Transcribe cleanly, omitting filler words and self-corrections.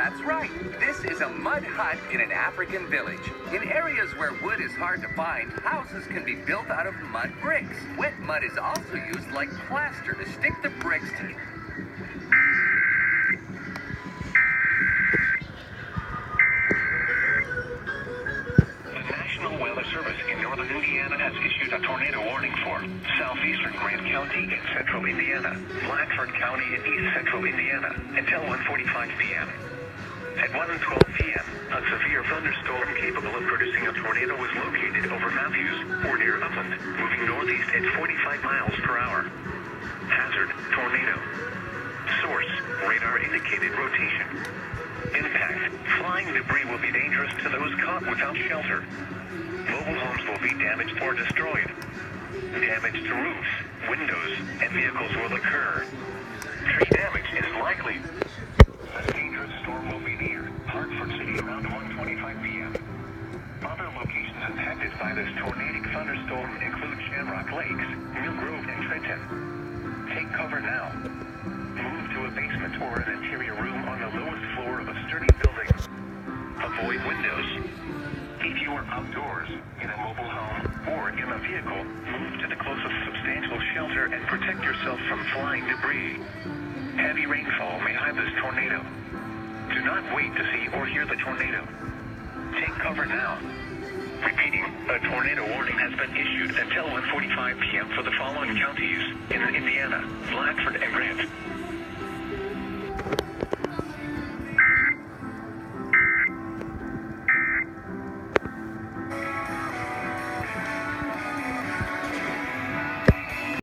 That's right. This is a mud hut in an African village. In areas where wood is hard to find, houses can be built out of mud bricks. Wet mud is also used like plaster to stick the bricks to. Service in northern Indiana has issued a tornado warning for southeastern Grant County in central Indiana, Blackford County in east central Indiana until 1:45 p.m. At 1:12 p.m., a severe thunderstorm capable of producing a tornado was located over Matthews or near Upland, moving northeast at 45 miles per hour. Hazard, tornado. Source, radar indicated rotation. Impact, flying debris will be dangerous to those caught without shelter. Mobile homes will be damaged or destroyed. Damage to roofs, windows, and vehicles will occur. Tree damage is likely. A dangerous storm will be near Hartford City around 1:25 p.m. Other locations impacted by this tornadic thunderstorm include Shamrock Lakes, Mill Grove, and Trenton. Take cover now. Move to a basement or an interior room on the lowest floor of a sturdy building. Avoid windows. If you are outdoors, in a mobile home, or in a vehicle, move to the closest substantial shelter and protect yourself from flying debris. Heavy rainfall may hide this tornado. Do not wait to see or hear the tornado. Take cover now. Repeating, a tornado warning has been issued until 1:45 p.m. for the following counties in Indiana, Blackford, and Grant.